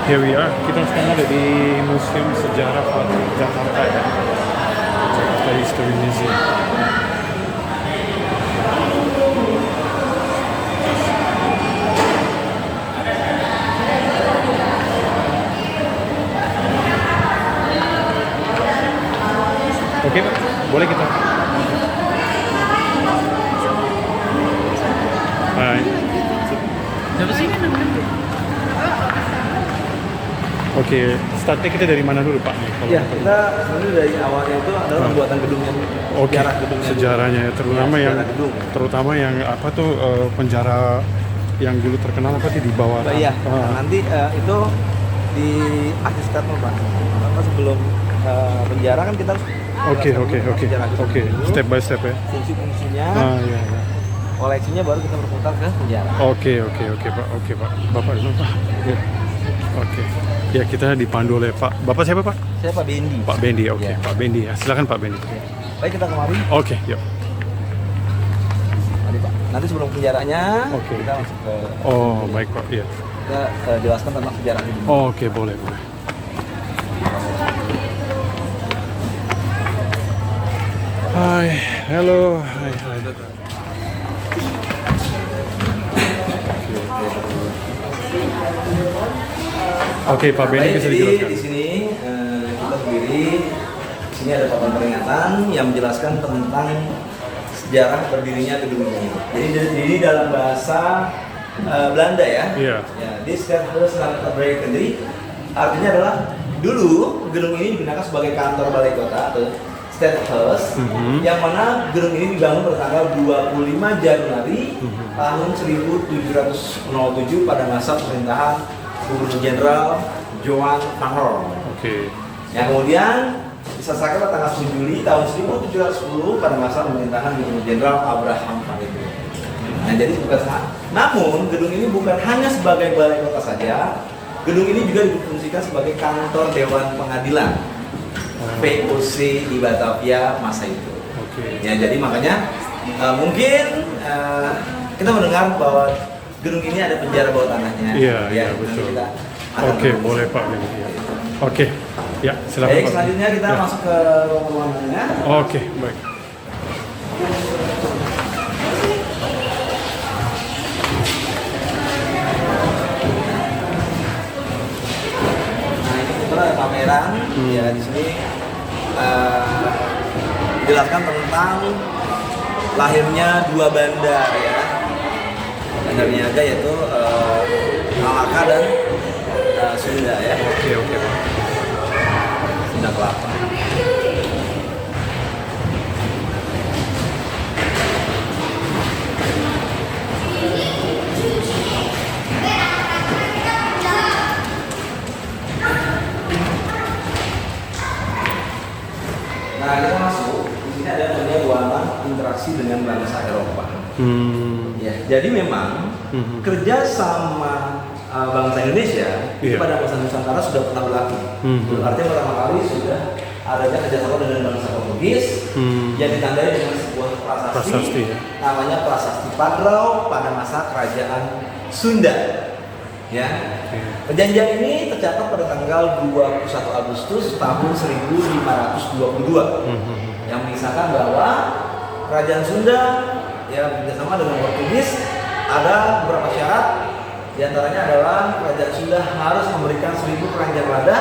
Here we are. Kita sekarang ada di Museum Sejarah Jakarta ya. Jakarta History Museum. Oke Pak, boleh kita? Hai. Siapa sih? Oke, startnya kita dari mana dulu Pak? Ya, kita sebenarnya dari awalnya itu adalah pembuatan gedungnya. Oke, Sejarah gedungnya. sejarahnya ya, terutama Ya, yang sejarah gedung. terutama yang apa tuh penjara yang dulu terkenal apa sih di bawah. Iya, nanti itu di akhir statement Pak. Karena sebelum penjara kan kita harus Oke, sejarah gedung dulu, step by step ya. fungsi-fungsinya, Iya, iya. koleksinya baru kita berputar ke penjara. Oke Pak, Bapak dulu Pak. Iya. Oke, ya kita dipandu oleh Pak. Bapak siapa Pak? Saya Pak Bendi. Pak Bendi, oke. Ya. Pak Bendi ya, silakan Pak Bendi. Baik, kita kemari. Oke, yuk. Mari Pak. Nanti sebelum penjaranya, Oke. kita masuk ke. Oh, baik Pak, iya. Kita jelaskan tentang sejarah gedung. Oke, boleh. Hai, halo. Hai. Oke, Pak Benny bisa Jadi dijelaskan. di sini kita berdiri. Di sini ada papan peringatan yang menjelaskan tentang sejarah berdirinya gedung ini. Jadi ini dalam bahasa Belanda ya. Iya. Ya, this Stadhuis Landfabriek artinya adalah dulu gedung ini digunakan sebagai kantor balai kota atau Stadhuis, yang mana gedung ini dibangun pada tanggal 25 Januari tahun 1707 pada masa pemerintahan Gubernur Jenderal Johan van Horn. Oke. Yang kemudian diselesaikan pada tanggal 10 Juli tahun 1710 pada masa pemerintahan Gubernur Jenderal Abraham van Wickelen. Nah, jadi bukan namun gedung ini bukan hanya sebagai balai kota saja. Gedung ini juga difungsikan sebagai kantor Dewan Pengadilan VOC di Batavia masa itu. Oke. Ya, jadi makanya mungkin kita mendengar bahwa gedung ini ada penjara bawah tanahnya. Iya, nanti betul. kita akan Oke, menemukan. boleh Pak Benny. Ya. Oke. Ya, silakan Baik, Pak. selanjutnya kita Ya. masuk ke ruangannya. Oke, baik. Nah, ini kebetulan ada pameran. Ya, di sini dijelaskan tentang lahirnya dua bandar ya. Bandar niaga yaitu Malaka dan Sunda ya. Oke, Pak. Sunda Kelapa. Nah, kita masuk. Di sini ada namanya ruangan interaksi dengan bangsa Eropa. Ya, jadi memang kerja sama bangsa Indonesia itu Iya. pada masa Nusantara sudah pernah berlaku. Artinya pertama kali sudah adanya kerjasama dengan bangsa Portugis yang ditandai dengan sebuah prasasti, Prasasti, ya. namanya Prasasti Padrau pada masa kerajaan Sunda. Ya. Perjanjian ini tercatat pada tanggal 21 Agustus tahun 1522 yang mengisahkan bahwa kerajaan Sunda yang bekerjasama dengan Portugis ada beberapa syarat. Di antaranya adalah kerajaan Sunda harus memberikan 1000 keranjang lada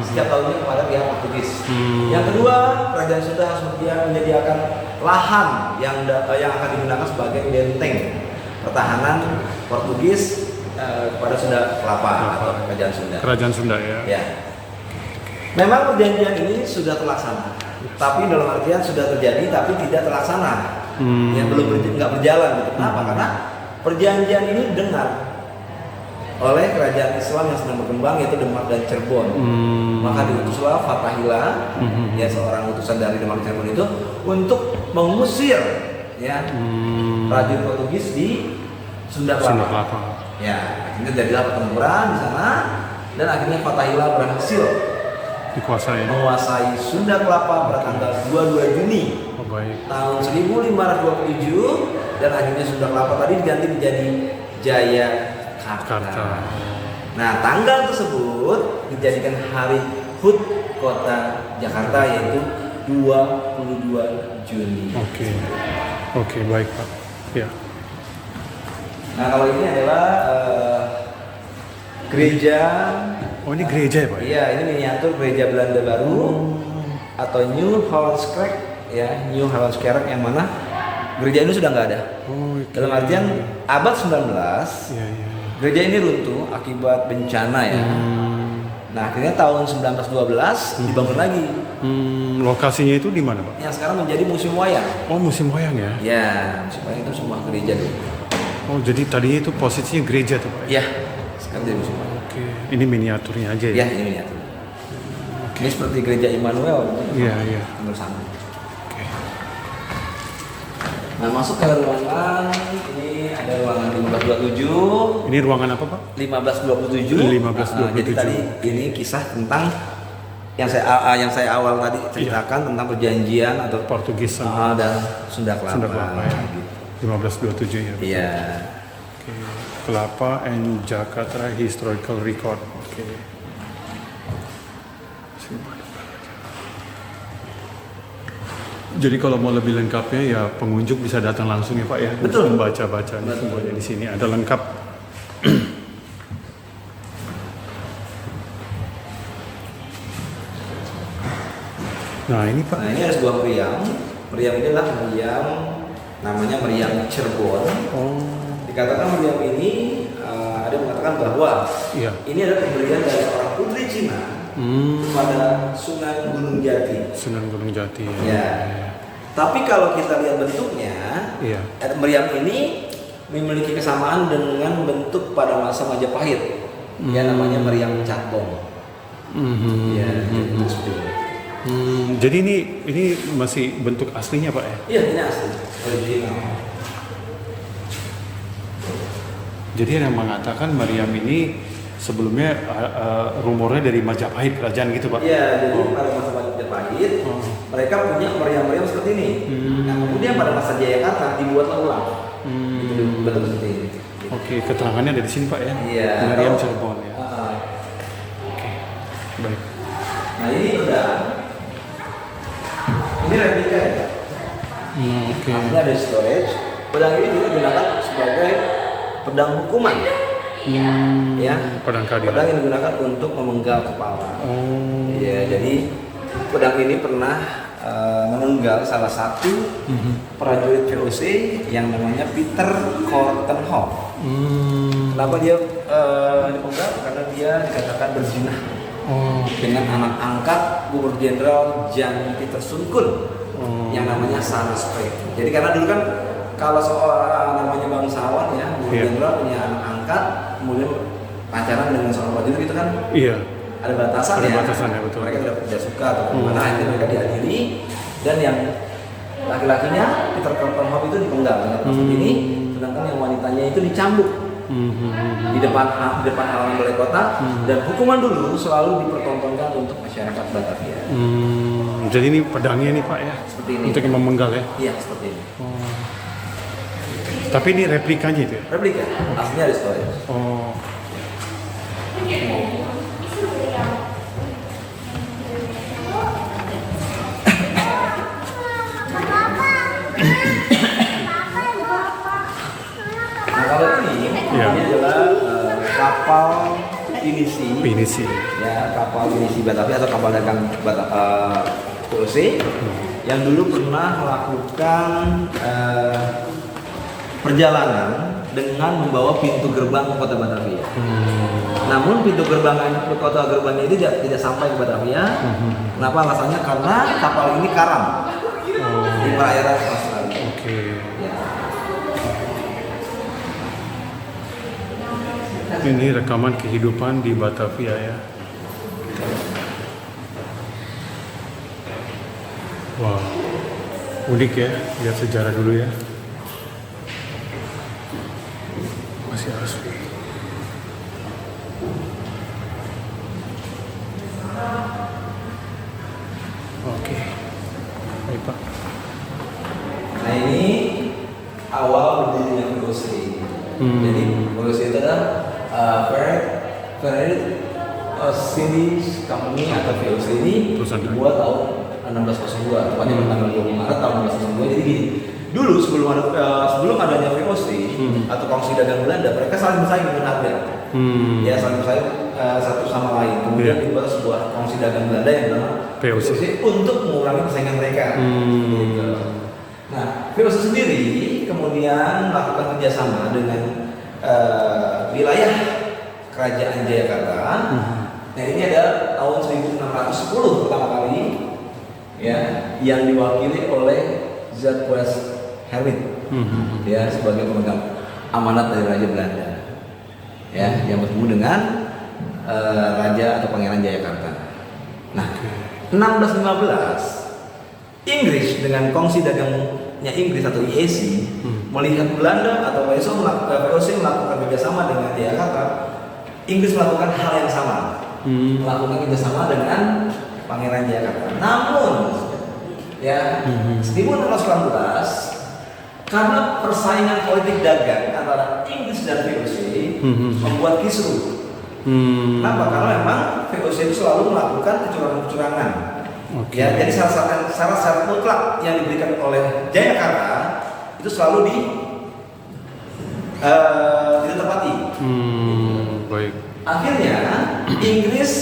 setiap tahunnya kepada pihak Portugis. Yang kedua, kerajaan Sunda harus menyediakan lahan yang akan digunakan sebagai benteng pertahanan Portugis kepada Sunda Kelapa atau kerajaan Sunda. Kerajaan Sunda ya. Ya. Memang perjanjian ini sudah terlaksana, tapi dalam artian sudah terjadi tapi tidak terlaksana. Yang belum nggak berjalan gitu. Kenapa? Karena perjanjian ini didengar oleh kerajaan Islam yang sedang berkembang yaitu Demak dan Cirebon. Maka diutuslah Fathahillah, ya seorang utusan dari Demak dan Cirebon itu untuk mengusir ya prajurit Portugis di Sunda Kelapa. Ya, akhirnya terjadilah pertempuran di sana dan akhirnya Fathahillah berhasil Dikuasai. menguasai Sunda Kelapa pada tanggal 22 Juni Oh, baik. tahun 1527 dan akhirnya Sunda Kelapa tadi diganti menjadi Jayakarta. Jakarta. Nah, tanggal tersebut dijadikan hari HUT Kota Jakarta, yaitu 22 Juni. Oke, baik Pak. Ya. Nah, kalau ini adalah gereja. Oh, ini gereja ya Pak? Iya, ini miniatur gereja Belanda baru atau New Hollandskerk, ya, New Hollandskerk, yang mana gereja ini sudah nggak ada. Okay. Dalam artian abad 19, Iya. gereja ini runtuh akibat bencana ya. Nah, akhirnya tahun 1912 dibangun lagi. Lokasinya itu di mana Pak? Yang sekarang menjadi museum wayang. Oh, musim wayang ya? Ya, museum wayang itu semua gereja dulu. Oh, jadi tadinya itu posisinya gereja tuh Pak? Ya, sekarang jadi museum wayang. Oke, ini miniaturnya aja ya? Ya, ini miniatur. Ini seperti gereja Immanuel. Iya. Hampir sama. Oke. Nah, masuk ke ruangan, ini ada ruangan 1527. Ini ruangan apa Pak? 1527. 1527. Jadi tadi ini kisah tentang yang saya awal tadi ceritakan tentang perjanjian atau Portugis dan Sunda Kelapa. Sunda Kelapa ya. Gitu. 1527 ya? Iya. Oke. Kelapa and Jakarta Historical Record. Oke. Jadi kalau mau lebih lengkapnya ya pengunjung bisa datang langsung ya Pak ya. Betul. Membaca-baca semuanya di sini ada lengkap. Nah ini Pak. Nah, ini ada sebuah meriam. Meriam ini adalah meriam, namanya meriam Cirebon. Oh. Dikatakan meriam ini ada yang mengatakan bahwa Iya. ini adalah pemberian dari seorang putri Cina kepada Sunan Gunung Jati. Sunan Gunung Jati ya. Ya. Tapi kalau kita lihat bentuknya, Iya. meriam ini memiliki kesamaan dengan bentuk pada masa Majapahit. Ya, namanya meriam Catbong. Ya, gitu seperti itu. Jadi ini masih bentuk aslinya Pak ya? Iya, ini asli, original. Jadi ada yang mengatakan meriam ini sebelumnya rumornya dari Majapahit kerajaan gitu Pak? Iya, jadi pada masa Majapahit mereka punya meriam-meriam seperti ini. Nah, kemudian pada masa Jayakarta dibuatlah ulang. Itu bentuk seperti ini. Oke, keterangannya dari sini Pak ya? Iya. Meriam Cirebon ya. Oke, baik. Nah, ini pedang. Ini replika ya. Oke. Ini ada storage. Pedang ini digunakan sebagai pedang hukuman. Ya. Pedang keadilan. Pedang yang digunakan untuk memenggal kepala. Oh. Iya, jadi pedang ini pernah menenggal salah satu prajurit VOC yang namanya Peter Kortenhoff. Kenapa dia dipenggal? Karena dia dikatakan berzina dengan anak angkat Gubernur Jenderal Jan Pieter Soenkoen yang namanya Sarah Spree. Jadi karena dulu kan kalau seorang namanya bangsawan ya, Gubernur Jenderal punya anak angkat, kemudian pacaran dengan seorang prajurit itu kan ada batasan ya. Betul. Mereka tidak suka atau bagaimana, akhirnya mereka diadili dan yang laki-lakinya Peter Kortenhoff itu dipenggal seperti ini, sedangkan yang wanitanya itu dicambuk di depan halaman balai kota dan hukuman dulu selalu dipertontonkan untuk masyarakat Batavia. Jadi ini pedangnya nih Pak ya? Seperti ini. Untuk yang memenggal ya? Iya, seperti ini. Tapi ini replikanya itu ya? Replika, aslinya ada storage. Oh. Nah, kalau ini adalah kapal pinisi. Ya, kapal pinisi Batavia atau kapal dagang VOC yang dulu pernah melakukan perjalanan dengan membawa pintu gerbang ke kota Batavia. Namun pintu gerbangnya itu tidak sampai ke Batavia. Kenapa alasannya? Karena kapal ini karam di perairan Australia. Oke. Ya. Ini rekaman kehidupan di Batavia ya. Wow, unik ya, lihat sejarah dulu ya. Masih asli. Oke, baik Pak. Nah, ini awal berdirinya VOC. Jadi VOC itu adalah Ferry Cindy Company atau VOC ini Perusahaan dibuat tahun 1602, tepatnya tanggal 20 Maret tahun 1602. Jadi gini, dulu sebelum adanya VOC atau Kongsi Dagang Belanda, mereka saling bersaing dengan harga. Ya, saling bersaing satu sama lain. Kemudian dibuat sebuah Kongsi Dagang Belanda yang bernama VOC untuk mengurangi persaingan mereka. Gitu. Nah, VOC sendiri kemudian melakukan kerjasama dengan wilayah Kerajaan Jayakarta. Nah, ini ada tahun 1610 pertama kali ya, yang diwakili oleh Jacques Hermit ya, sebagai pemegang amanat dari Raja Belanda ya, yang bertemu dengan Raja atau Pangeran Jayakarta. Nah, 1615 Inggris dengan Kongsi Dagangnya Inggris atau EAC melihat Belanda atau VOC melakukan kerjasama dengan Jayakarta. Inggris melakukan hal yang sama, melakukan kerjasama dengan Pangeran Jayakarta. Namun, ya, 1619 karena persaingan politik dagang antara Inggris dan VOC membuat kisruh. Kenapa? Karena memang VOC itu selalu melakukan kecurangan-kecurangan. Ya, jadi syarat-syarat mutlak yang diberikan oleh Jayakarta itu selalu ditepati. Baik. Akhirnya Inggris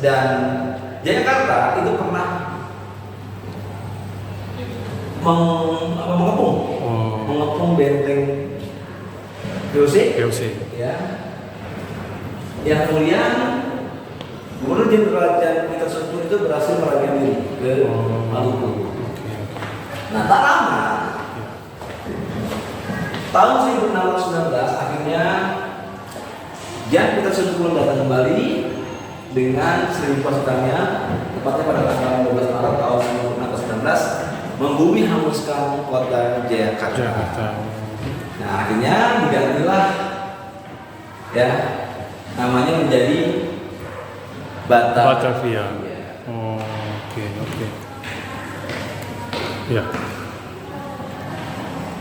dan Jayakarta itu pernah mengepung benteng VOC. Ya. Yang kemudian Gubernur Jenderal Jan Pieterszoon itu berhasil melarikan diri ke Maluku. Nah, tak lama, tahun 1619 akhirnya Jan Pieterszoon datang kembali dengan 1.000 pasukannya, tepatnya pada tanggal 12 Maret tahun 1619, membumi hanguskan kota Jayakarta. Nah, akhirnya digantilah ya namanya menjadi Batavia. Ya. Oke. Ya.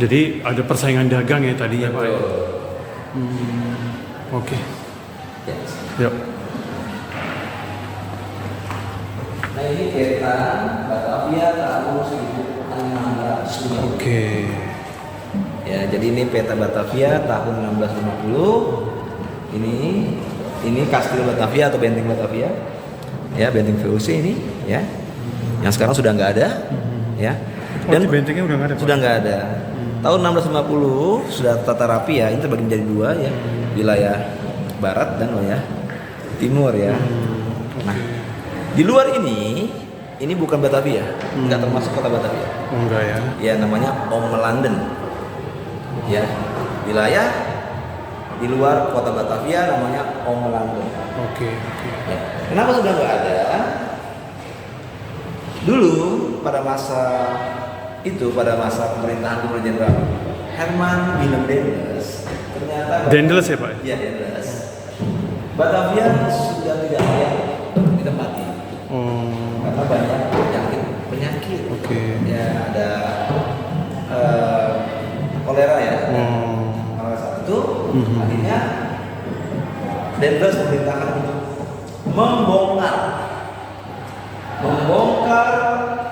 Jadi ada persaingan dagang ya tadi ya Pak. Oke. Yes. Yuk. Nah, ini peta Batavia tahun 1650. Oke. Ya, jadi ini peta Batavia tahun 1650. Ini Kastil Batavia atau Benteng Batavia. Ya, Benteng VOC ini ya. Yang sekarang sudah nggak ada. Ya. Dan bentengnya udah nggak ada. Sudah nggak ada. Tahun 1650 sudah tata rapi ya. Ini terbagi menjadi dua ya. Wilayah barat dan wilayah timur ya. Nah, di luar ini bukan Batavia, nggak termasuk kota Batavia. Enggak ya? Ya, namanya London. Ya, wilayah di luar kota Batavia namanya London. Oke. Ya. Kenapa sudah nggak ada? Dulu pada masa pemerintahan Gubernur Jenderal Herman Willem Daendels, ternyata Daendels ya Pak? Iya, Daendels. Batavia sudah tidak layak ditempati. Karena banyak penyakit. Oke. Ya, ada kolera ya. Salah satu itu akhirnya Daendels memerintahkan untuk membongkar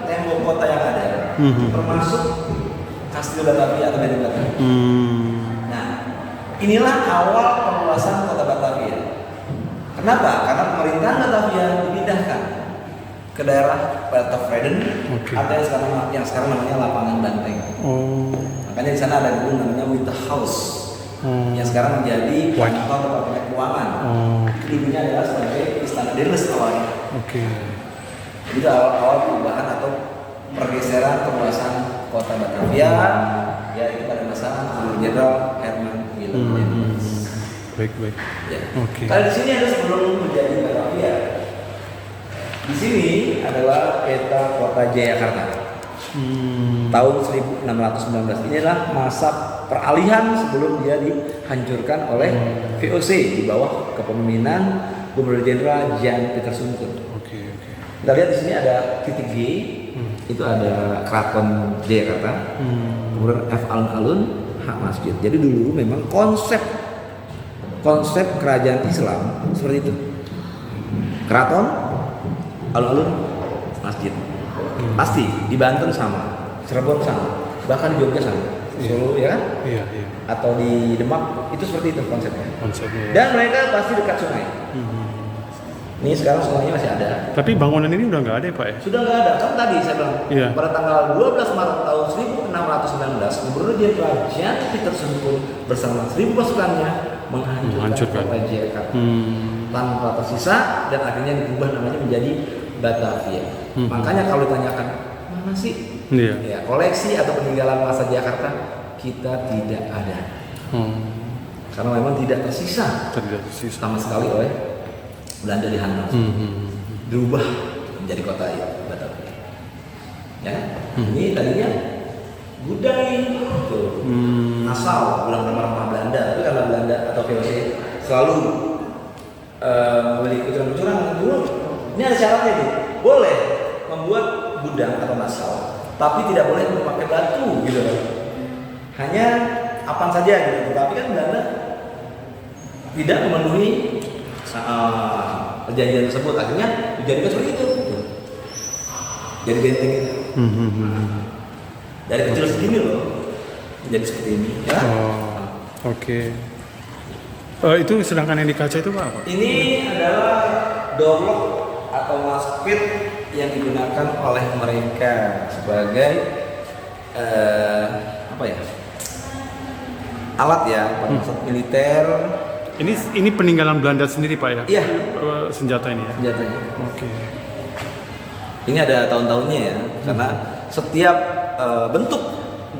tembok kota yang ada, termasuk Kastil Batavia atau Benteng Batavia. Nah, inilah awal perluasan kota Batavia. Kenapa? Karena pemerintahan Batavia dipindahkan ke daerah Beltvreden atau yang sekarang namanya Lapangan Banteng. Makanya di sana ada gedung namanya Witte House yang sekarang menjadi kantor Departemen Keuangan. Dulunya adalah sebagai Istana Daendels awalnya. Itu awal perubahan atau pergeseran perluasan kota Batavia ya, itu pada masa Gubernur Jenderal Herman Willem Daendels. Baik. Ya. Oke. Kalau di sini ada sebelum menjadi Batavia. Di sini adalah peta kota Jayakarta. Tahun 1619. Inilah masa peralihan sebelum dia dihancurkan oleh VOC di bawah kepemimpinan Gubernur Jenderal Jan Pieterszoon. Oke. Kita lihat di sini ada titik G, itu ada Keraton Jayakarta, kemudian F alun-alun, H masjid. Jadi dulu memang konsep konsep kerajaan Islam seperti itu. Keraton, alun-alun, masjid. Pasti di Banten sama, Cirebon sama, bahkan di Jogja sama, Solo ya kan? Iya. Atau di Demak itu seperti itu konsepnya. Konsepnya. Dan mereka pasti dekat sungai. Ini sekarang sungainya masih ada. Tapi bangunan ini udah nggak ada ya Pak ya? Sudah nggak ada, kan tadi saya bilang Iya. pada tanggal 12 Maret tahun 1619 Gubernur Jenderal Jan Peterson pun bersama 1.000 pasukannya menghancurkan kota Jakarta tanpa tersisa dan akhirnya diubah namanya menjadi Batavia. Makanya kalau ditanyakan mana sih ya, koleksi atau peninggalan masa Jakarta, kita tidak ada. Karena memang tidak tersisa sama sekali oleh Belanda di Hanau. Dirubah menjadi kota Batavia. Ya, ini tadinya Gudai, tuh. Nassau, bilang rempah-rempah Belanda, tapi karena Belanda atau VOC selalu memiliki kecurangan dulu. Ini ada syaratnya nih, boleh membuat gudang atau Nassau, tapi tidak boleh memakai batu, gitu kan. Hanya apa saja gitu. Tapi kan Belanda tidak memenuhi perjanjian tersebut, akhirnya dijadikan seperti itu. Jadi benteng itu. Dari kecil segini loh, jadi seperti ini. Ya? Oke. Itu sedangkan yang di kaca itu apa? Ini adalah door lock atau maspit yang digunakan oleh mereka sebagai apa ya? Alat ya pada masa militer. Ini peninggalan Belanda sendiri Pak ya? Iya. Senjata ini ya? Senjatanya. Oke. Ini ada tahun-tahunnya ya, karena setiap bentuk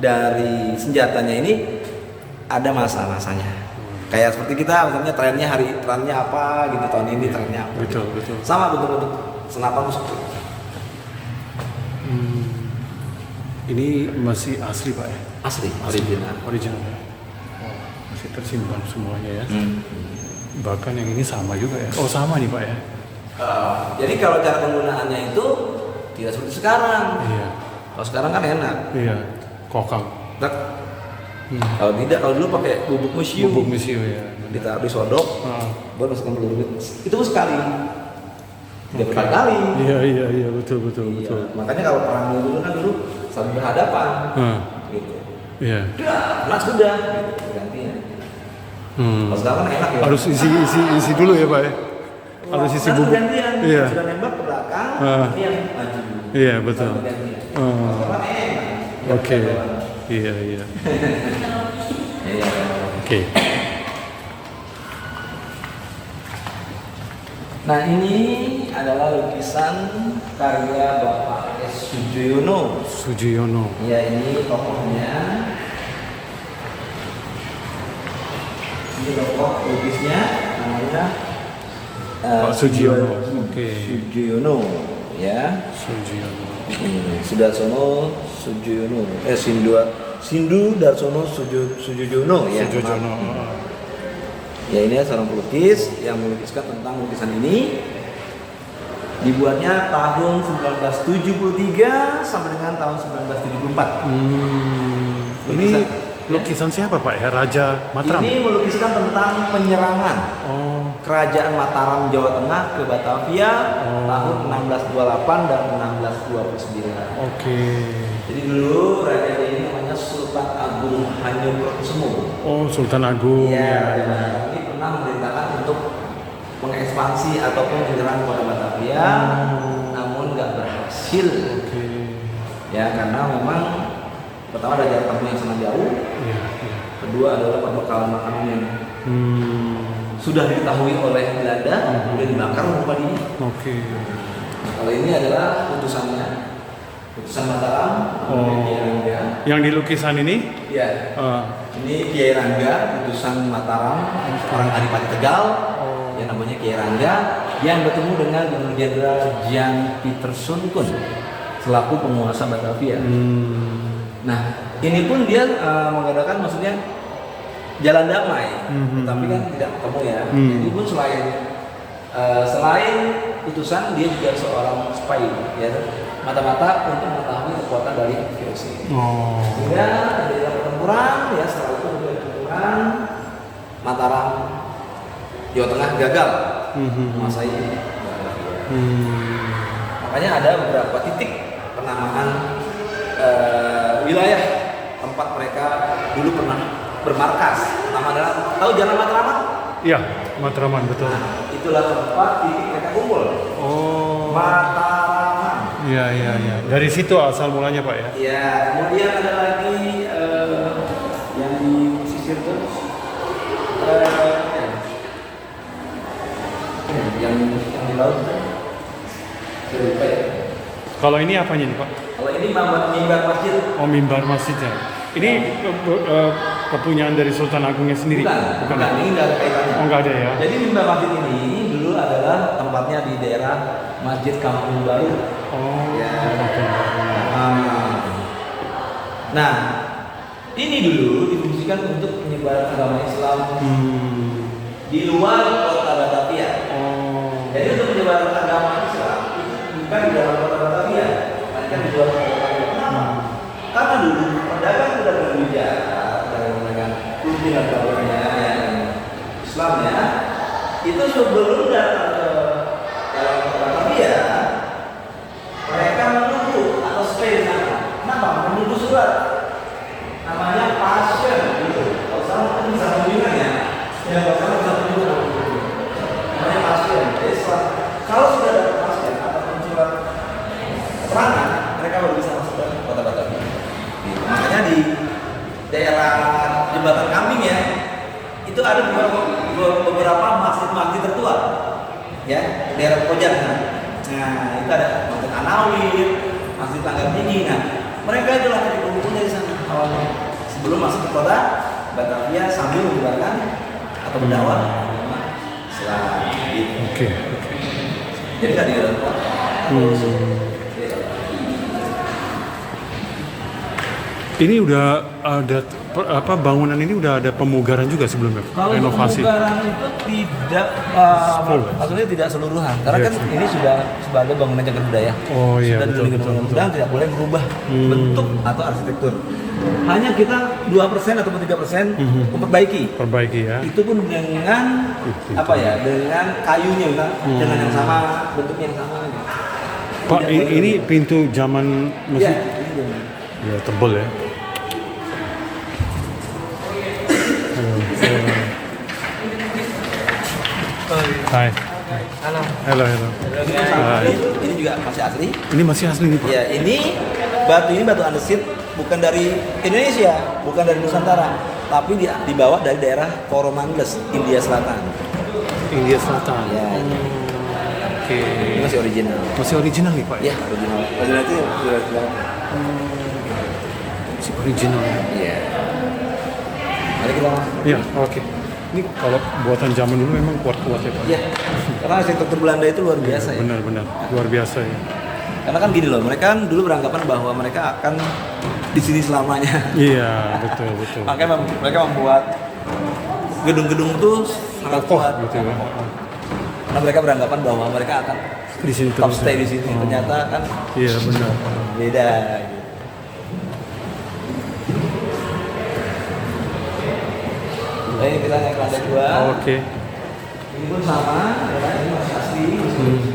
dari senjatanya ini ada masa-masanya. Kayak seperti kita, misalnya trennya apa gitu, tahun ini trennya apa. Betul. Sama bentuk-bentuk senapan seperti itu. Ini masih asli Pak ya? Asli, Original. Masih tersimpan semuanya ya. Bahkan yang ini sama juga ya? Oh sama nih Pak ya? Jadi kalau cara penggunaannya itu tidak seperti sekarang. Iya. Kalau sekarang kan enak. Iya. Kokang. Kalau tidak, kalau dulu pakai bubuk mesiu. Bubuk mesiu ya. Ditaruh disodok, buat masukkan peluru. Itu sekali. Tidak berkali-kali. Iya, betul. Makanya kalau perang dulu kan saling berhadapan. Gitu. Iya. Nah sudah. Gantinya. Kalau sekarang kan enak ya. Harus isi dulu ya Pak ya? Harus isi bubuk. Gantian. Iya. Sudah nembak ke belakang, ini yang maju. Iya, betul. Oke. Iya. Oke. Nah ini adalah lukisan karya Bapak S. Sujoyono. Ya ini tokohnya. Ini tokoh lukisnya namanya Pak Sujoyono. Oke. Sujoyono ya. Sujoyono. Sudarsono Sujoyono. Sindu Darsono Sujoyono ya. Sujoyono. Ya ini seorang pelukis yang melukiskan tentang lukisan ini. Dibuatnya tahun 1973 sampai dengan tahun 1974. Ini lukisan siapa Pak ya? Raja Mataram? Ini melukiskan tentang penyerangan Kerajaan Mataram Jawa Tengah ke Batavia tahun 1628 dan 1629. Oke. Jadi dulu raja ini namanya Sultan Agung Hanyokrokusumo. Oh, Sultan Agung. Iya, ini pernah memerintahkan untuk mengekspansi ataupun menyerang kota Batavia, namun nggak berhasil. Oke. Ya, karena memang pertama ada jarak tempuh yang sangat jauh. Iya. Kedua adalah perbekalan makanan yang sudah diketahui oleh Belanda, kemudian dibakar rumah ini. Oke. Kalau ini adalah putusan Mataram. Yang di lukisan ini? Iya. Ini Kiai Rangga, putusan Mataram, orang Adipati Tegal, yang namanya Kiai Rangga, yang bertemu dengan Gubernur Jenderal Jan Peterson pun selaku penguasa Batavia. Nah, ini pun dia mengadakan maksudnya jalan damai, tapi kan tidak ketemu ya. Jadi pun selain putusan, dia juga seorang spy, ya, mata-mata untuk mengetahui kekuatan dari VOC. Sehingga terjadi pertempuran, ya setelah itu terjadi pertempuran, Mataram Jawa Tengah gagal menguasai ini. Makanya ada beberapa titik penamaan wilayah tempat mereka dulu pernah bermarkas. Pertama adalah tahu Jalan Matraman? Iya, Matraman betul. Nah, itulah tempat titik mereka kumpul. Oh. Matraman. Iya. Dari situ asal mulanya Pak ya? Iya, kemudian ada lagi yang di pesisir itu yang di laut. Saya lupa ya. Kalau ini apanya nih Pak? Kalau ini mimbar masjid. Oh, mimbar masjidnya. Ini kepunyaan dari Sultan Agungnya sendiri? Bukan. Ini nggak ada kaitannya. Oh, nggak ada ya? Jadi mimbar masjid ini dulu adalah tempatnya di daerah Masjid Kampung Baru. Oh, Ya. Kampung Baru. Nah, ini dulu difungsikan untuk penyebaran agama Islam di luar kota Batavia. Oh. Jadi untuk penyebaran agama Islam itu bukan di dalam kota Batavia, melainkan di luar kota Batavia. Kenapa? Karena dulu pedagang bijak dengan pimpinan kabarnya yang Islamnya itu sebelum datang ke dalam kota Batavia, mereka menunggu atau stay di sana. Kenapa? Menunggu surat namanya passion gitu. Kalau sama kan bisa menunjukkan ya. Yang pertama bisa menunjukkan namanya passion. Jadi kalau sudah ada passion ataupun surat keterangan, mereka baru bisa masuk ke kota Batavia. Gitu. Makanya di daerah Jembatan Kambing ya, itu ada beberapa masjid-masjid tertua ya, daerah Koja. Nah, itu ada Masjid Anawir, Masjid Langgar Tinggi. Nah, mereka itu lagi dikumpul dari sana awalnya sebelum masuk ke kota Batavia sambil menyebarkan atau berdakwah Islam. Gitu. Oke. Jadi tadi Ini udah ada bangunan ini udah ada pemugaran juga sebelumnya, kalau renovasi. pemugaran itu tidak maksudnya tidak seluruhan karena kan ini sudah sebagai bangunan cagar budaya. Oh iya, sudah betul. dan tidak boleh berubah bentuk atau arsitektur. Hanya kita 2% atau 3% memperbaiki. Ya. Itu pun dengan dengan kayunya dengan yang sama, bentuknya yang sama. Pak, ini pintu zaman masih ya tebel ya. Hai. Halo. Ini juga masih asli. Ini masih asli nih Pak? Ya, ini batu andesit bukan dari Indonesia, bukan dari Nusantara, tapi dibawa dari daerah Coromandel, India Selatan. India Selatan. Ya. Oke. Ini masih original. Masih original nih Pak? Ya, original. Original itu original. Masih original ya? Iya. Mari kita masuk. Iya, oke. Ini kalau buatan zaman dulu memang kuat-kuat ya Pak? Iya. Karena arsitektur Belanda itu luar biasa ya. Benar, luar biasa ya. Karena kan gini loh, mereka kan dulu beranggapan bahwa mereka akan di sini selamanya. Iya, betul. Makanya mereka membuat gedung-gedung itu sangat kuat gitu ya. Karena mereka beranggapan bahwa mereka akan Di sini top terus. stay di sini. Ternyata kan Iya, benar. beda. Gitu. Jadi kita naik lantai 2. Oke. Ini pun sama, ya, ini masih asli.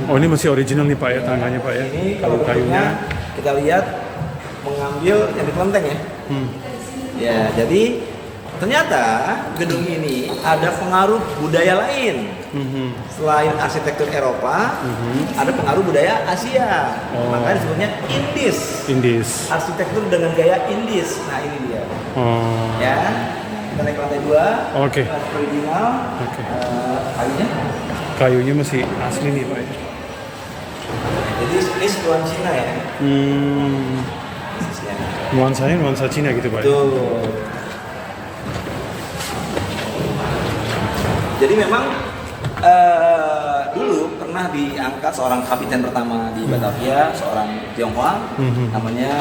Oh, ini masih original nih Pak ya, tangganya Pak ya. Ini Kalau kayunya kita lihat mengambil yang di kelenteng ya. Ya, jadi ternyata gedung ini ada pengaruh budaya lain. Selain arsitektur Eropa, ada pengaruh budaya Asia. Makanya disebutnya Indis. Arsitektur dengan gaya Indis. Nah, ini dia. Ya. Kita naik lantai 2. Oke. Original. Oke. Kayunya. Kayunya masih asli nih Pak ya. Jadi ini setuan Cina ya. Nuansanya nuansa Cina gitu Pak. Betul. Jadi memang dulu pernah diangkat seorang kapiten pertama di Batavia, seorang Tionghoa, namanya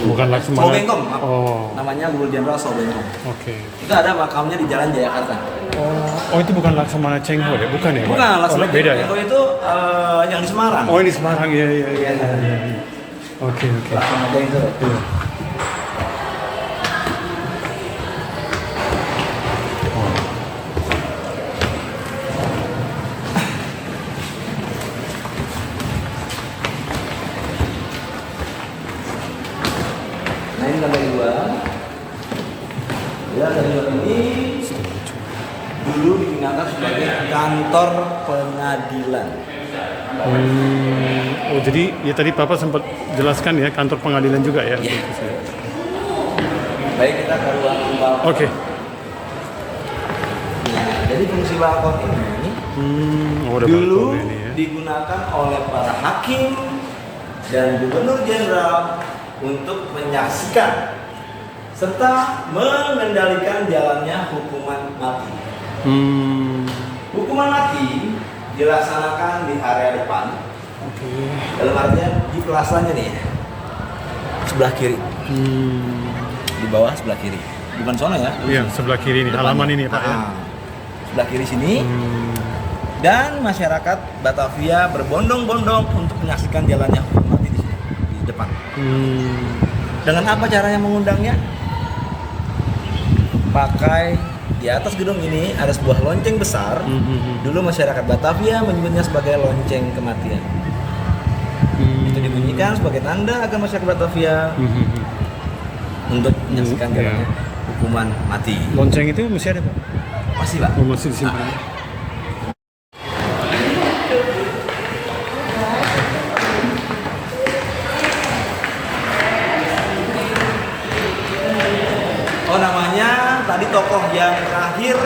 Bukan Laksmana. Soe Bengkong. Namanya Gubernur Jenderal Soe Bengkong. Oke. Itu ada makamnya di Jalan Jayakarta. Oh itu bukan Laksamana Cheng Ho ya? Bukan ya? Bukan, Laksamana beda ya? Cheng Ho itu yang di Semarang. Oh ini Semarang, iya. Oke. Laksamana Cheng Ho. Iya. ini dulu digunakan sebagai kantor pengadilan. Oh, jadi ya tadi Papa sempat jelaskan ya kantor pengadilan juga ya. Iya. Baik, kita ke ruang balkon. Oke. Nah, jadi fungsi balkon ini Ada dulu balkon ini ya. digunakan oleh para hakim dan gubernur jenderal untuk menyaksikan serta mengendalikan jalannya hukuman mati. Hukuman mati dilaksanakan di area depan. Oke. Dalam artian di plaza-nya nih, sebelah kiri. Di bawah sebelah kiri. Bukan sono ya? Iya, sebelah kiri ini, Depannya. halaman ini ya Pak ya. Sebelah kiri sini. Dan masyarakat Batavia berbondong-bondong untuk menyaksikan jalannya hukuman mati di sini, di depan. Dengan apa caranya mengundangnya? Pakai di atas gedung ini ada sebuah lonceng besar. Dulu masyarakat Batavia menyebutnya sebagai lonceng kematian. Itu dibunyikan sebagai tanda agar masyarakat Batavia untuk menyaksikan jalannya hukuman mati. Lonceng itu masih ada Pak? Masih Pak? Oh, masih disimpan. Oh, namanya tadi tokoh yang terakhir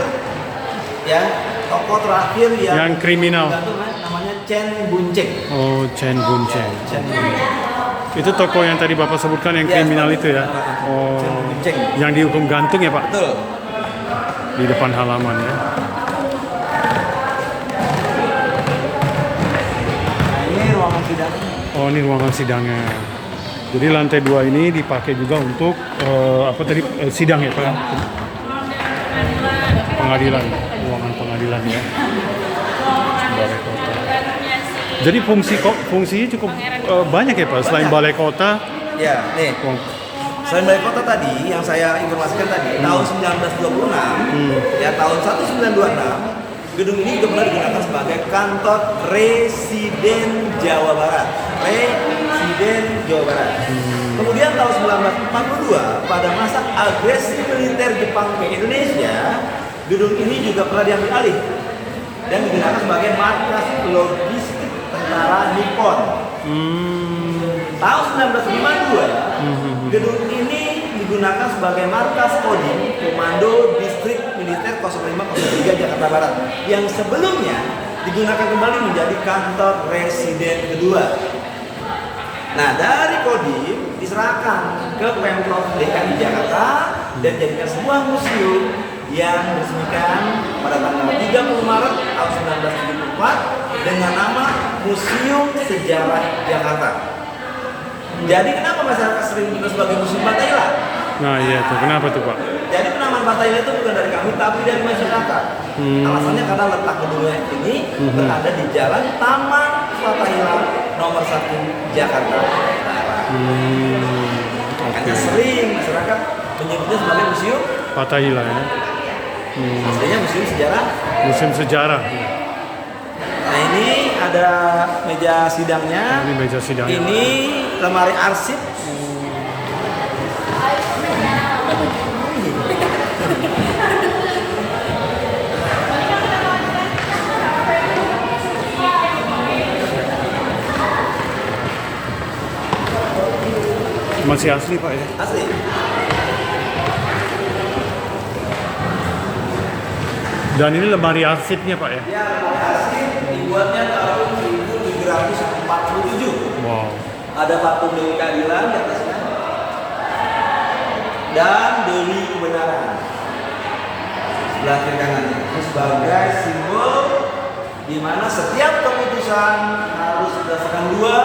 ya, tokoh terakhir Yang kriminal. namanya Chen Bunceng. Oh, Chen Bunceng. Chen Bunceng. Itu tokoh yang tadi Bapak sebutkan yang Iya, kriminal itu ya. Oh, Chen Bunceng. yang dihukum gantung ya Pak? Betul. Di depan halaman ya. Nah, ini ruangan sidang. Oh, ini ruangan sidangnya. Jadi lantai 2 ini dipakai juga untuk apa tadi sidang ya Pak? Pengadilan, ruangan pengadilan ya. Balai kota. Jadi fungsinya cukup banyak ya Pak. Selain balai kota, Ya, nih. Selain balai kota tadi yang saya informasikan tadi, tahun 1926, ya tahun 1926, gedung ini juga pernah digunakan sebagai kantor Residen Jawa Barat. Residen Jawa Barat. Kemudian tahun 1942, pada masa agresi militer Jepang ke Indonesia, gedung ini juga pernah diambil alih dan digunakan sebagai markas logistik tentara Nippon. Tahun 1952, gedung ini digunakan sebagai markas Kodim Komando Distrik Militer 0503 Jakarta Barat yang sebelumnya digunakan kembali menjadi kantor residen kedua. Nah, dari Kodim diserahkan ke Pemprov DKI Jakarta dan dijadikan sebuah museum yang diresmikan pada tanggal 30 Maret tahun 1974 dengan nama Museum Sejarah Jakarta. Jadi kenapa masyarakat sering menyebut sebagai Museum Fatahillah? nah iya tuh, kenapa tuh Pak? Jadi penamaan Fatahillah itu bukan dari kami tapi dari masyarakat. Alasannya karena letak gedungnya ini berada di Jalan Taman Fatahillah nomor 1 Jakarta Barat. Makanya sering masyarakat menyebutnya sebagai Museum Fatahillah ya. Aslinya Museum Sejarah. Museum sejarah. Nah, ini ada meja sidangnya. Ini meja sidangnya. Ini lemari arsip. Masih asli Pak ya? Asli. Dan ini lemari arsipnya Pak ya? Ya, lemari arsip dibuatnya tahun 1747. Wow. Ada patung Dewi Keadilan di atasnya dan Dewi Kebenaran sebelah kiri kanannya. Ini sebagai simbol di mana setiap keputusan harus berdasarkan dua,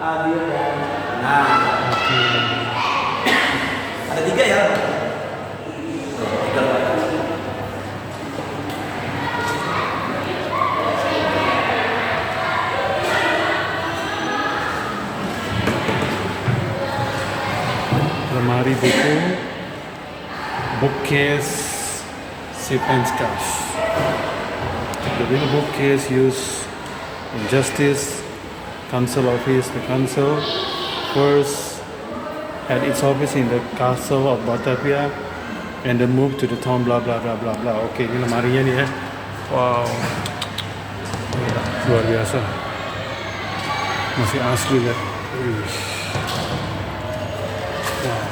adil dan benar. Ada 3 ya. 3 lemari arsip. Lemari buku, bookcase, sip and scarf. The little bookcase used in Justice Council office. The council first had its office in the Castle of Batavia and then move to the town bla bla bla bla bla. Oke, ini lemarinya nih ya. Wow. Luar biasa. Masih asli ya. Wow.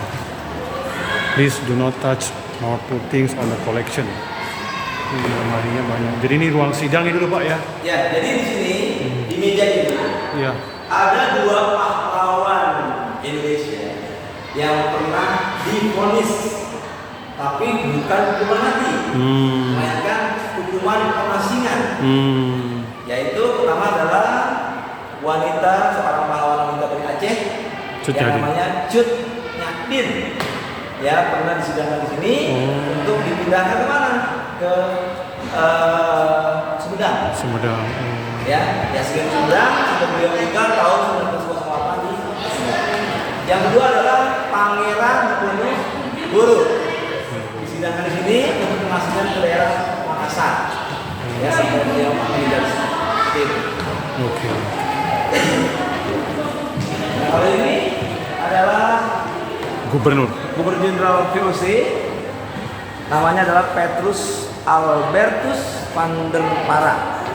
Please do not touch nor put things on the collection. Ini lemarinya banyak. Jadi ini ruang sidang ini dulu Pak ya? Ya, jadi di sini di meja ini Iya. ada 2 pahlawan Indonesia yang pernah divonis, tapi bukan hukuman mati, melainkan hukuman pemasingan. Yaitu pertama adalah wanita, seorang pahlawan wanita dari Aceh Cut yang Nyadin. namanya Cut Nyadin. Ya, pernah disidangkan di sini untuk dipindahkan kemana? Ke Sumedang. Sumedang. Ya Sumedang sampai beliau meninggal tahun 1908 di Sumedang. Yang kedua adalah Pangeran Diponegoro. Disidangkan di sini untuk memasukkan ke daerah Makassar. Ya, sampai beliau meninggal seperti itu. Oke. Nah, kalau ini adalah Gubernur. Gubernur Jenderal VOC, namanya adalah Petrus Albertus van der Para.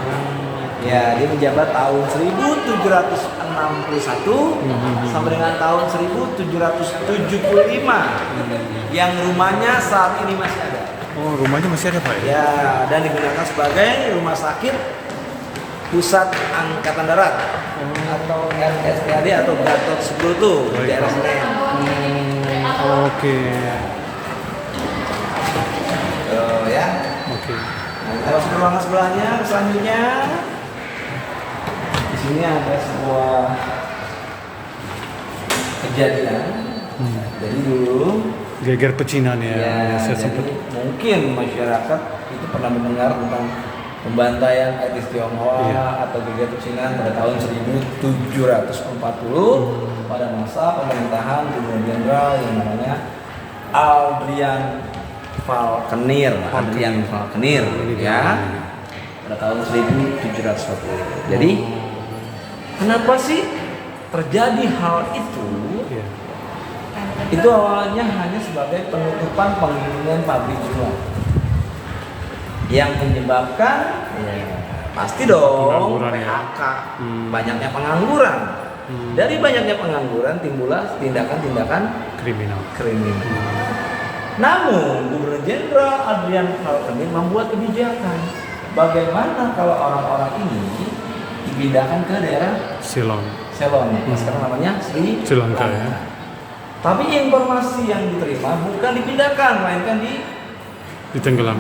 Ya, dia menjabat tahun 1761 sampai dengan tahun 1775. Yang rumahnya saat ini masih ada. Oh, rumahnya masih ada Pak ya? Ya, dan digunakan sebagai rumah sakit Pusat Angkatan Darat atau RSPAD atau Gatot Subroto di daerah Senen. Oke. Ya. Oke. Nah, kita masuk ke ruangan sebelahnya. Selanjutnya di sini ada sebuah kejadian. Jadi dulu Geger pecinan ya. Saya jadi sempat. mungkin masyarakat itu pernah mendengar tentang pembantaian etnis Tionghoa atau geger pecinan pada tahun 1740 pada masa pemerintahan Gubernur Jenderal yang namanya Adrian Falkenir ya, pada tahun 1740. Jadi kenapa sih terjadi hal itu? Iya. Itu awalnya hanya sebagai penutupan pengiriman pabrik gula. Yang menyebabkan pasti dong Pengangguran ya. PHK, banyaknya pengangguran. Dari banyaknya pengangguran timbullah tindakan-tindakan Kriminal. Namun Gubernur Jenderal Adrian Falkenir membuat kebijakan. Bagaimana kalau orang-orang ini dipindahkan ke daerah Silon. Ceylon, sekarang namanya Sri Sri Lanka ya. Tapi informasi yang diterima bukan dipindahkan, melainkan Ditenggelam.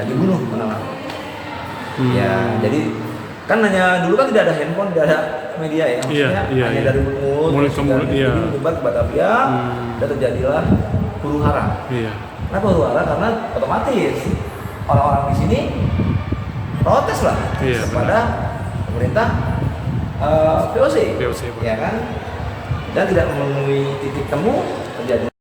dibunuh benar. Ya, jadi kan hanya dulu kan tidak ada handphone, tidak ada media ya, maksudnya hanya dari mulut ke mulut, iya. Menyebar ke Batavia, dan terjadilah huru hara. Iya. Kenapa huru hara? Karena otomatis orang-orang di sini protes lah kepada pemerintah VOC, VOC, ya kan, dan tidak memenuhi titik temu terjadi